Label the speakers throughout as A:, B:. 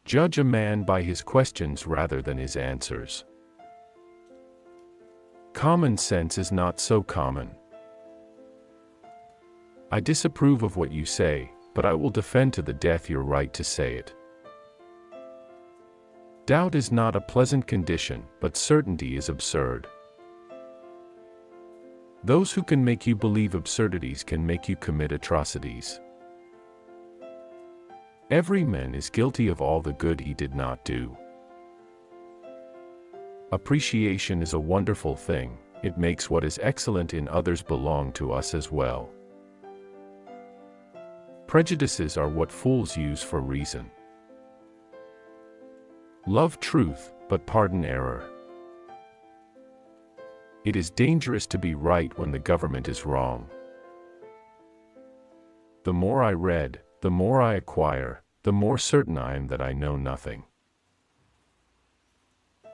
A: Judge a man by his questions rather than his answers. Common sense is not so common. I disapprove of what you say, but I will defend to the death your right to say it. Doubt is not a pleasant condition, but certainty is absurd. Those who can make you believe absurdities can make you commit atrocities. Every man is guilty of all the good he did not do. Appreciation is a wonderful thing. It makes what is excellent in others belong to us as well. Prejudices are what fools use for reason. Love truth, but pardon error. It is dangerous to be right when the government is wrong. The more I read, the more I acquire, the more certain I am that I know nothing.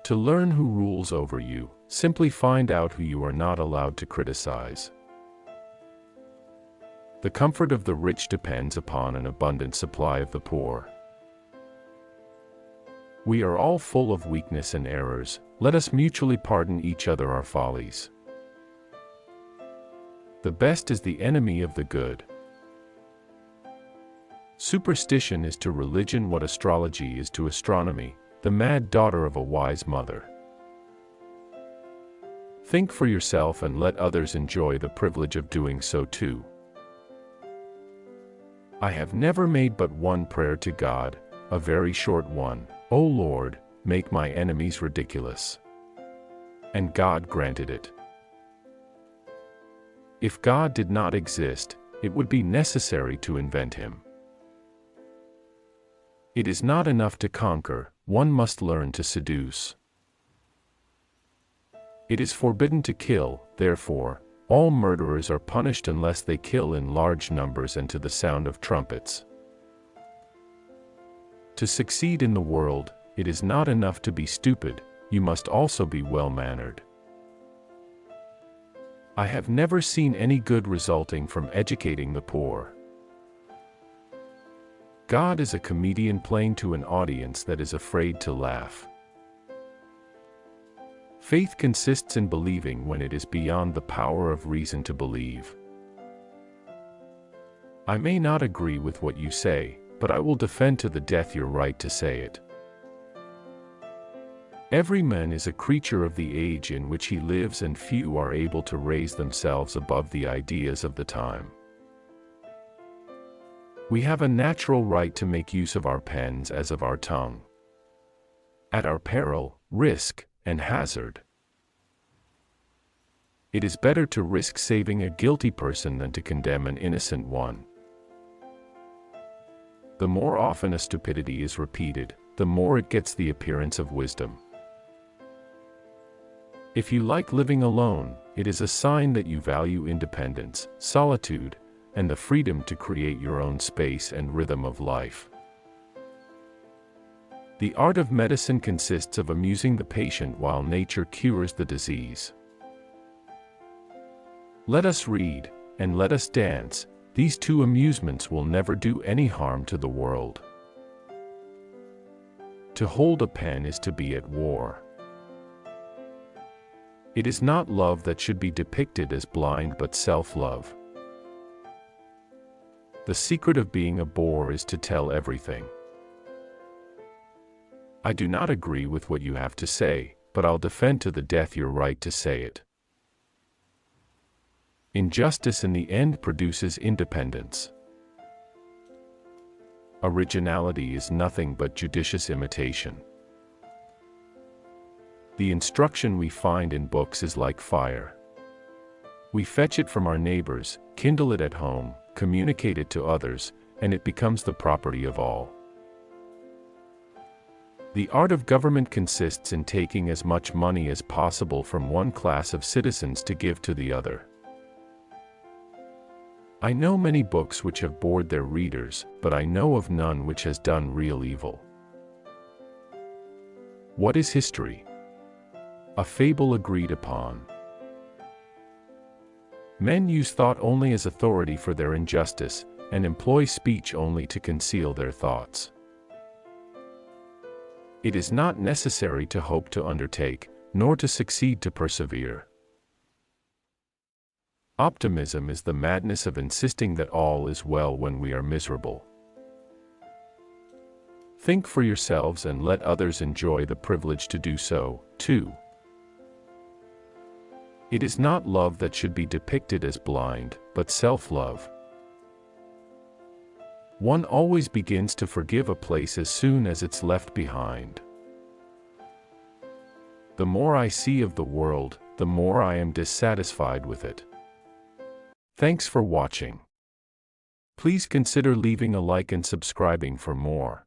A: To learn who rules over you, simply find out who you are not allowed to criticize. The comfort of the rich depends upon an abundant supply of the poor. We are all full of weakness and errors. Let us mutually pardon each other our follies. The best is the enemy of the good. Superstition is to religion what astrology is to astronomy, the mad daughter of a wise mother. Think for yourself and let others enjoy the privilege of doing so too. I have never made but one prayer to God, a very short one: O Lord, make my enemies ridiculous. And God granted it. If God did not exist, it would be necessary to invent him. It is not enough to conquer, one must learn to seduce. It is forbidden to kill, therefore, all murderers are punished unless they kill in large numbers and to the sound of trumpets. To succeed in the world, it is not enough to be stupid, you must also be well-mannered. I have never seen any good resulting from educating the poor. God is a comedian playing to an audience that is afraid to laugh. Faith consists in believing when it is beyond the power of reason to believe. I may not agree with what you say, but I will defend to the death your right to say it. Every man is a creature of the age in which he lives, and few are able to raise themselves above the ideas of the time. We have a natural right to make use of our pens as of our tongue, at our peril, risk, and hazard. It is better to risk saving a guilty person than to condemn an innocent one. The more often a stupidity is repeated, the more it gets the appearance of wisdom. If you like living alone, it is a sign that you value independence, solitude, and the freedom to create your own space and rhythm of life. The art of medicine consists of amusing the patient while nature cures the disease. Let us read, and let us dance. These two amusements will never do any harm to the world. To hold a pen is to be at war. It is not love that should be depicted as blind but self-love. The secret of being a bore is to tell everything. I do not agree with what you have to say, but I'll defend to the death your right to say it. Injustice in the end produces independence. Originality is nothing but judicious imitation. The instruction we find in books is like fire. We fetch it from our neighbors, kindle it at home, communicate it to others, and it becomes the property of all. The art of government consists in taking as much money as possible from one class of citizens to give to the other. I know many books which have bored their readers, but I know of none which has done real evil. What is history? A fable agreed upon. Men use thought only as authority for their injustice, and employ speech only to conceal their thoughts. It is not necessary to hope to undertake, nor to succeed to persevere. Optimism is the madness of insisting that all is well when we are miserable. Think for yourselves and let others enjoy the privilege to do so, too. It is not love that should be depicted as blind, but self-love. One always begins to forgive a place as soon as it's left behind. The more I see of the world, the more I am dissatisfied with it. Thanks for watching. Please consider leaving a like and subscribing for more.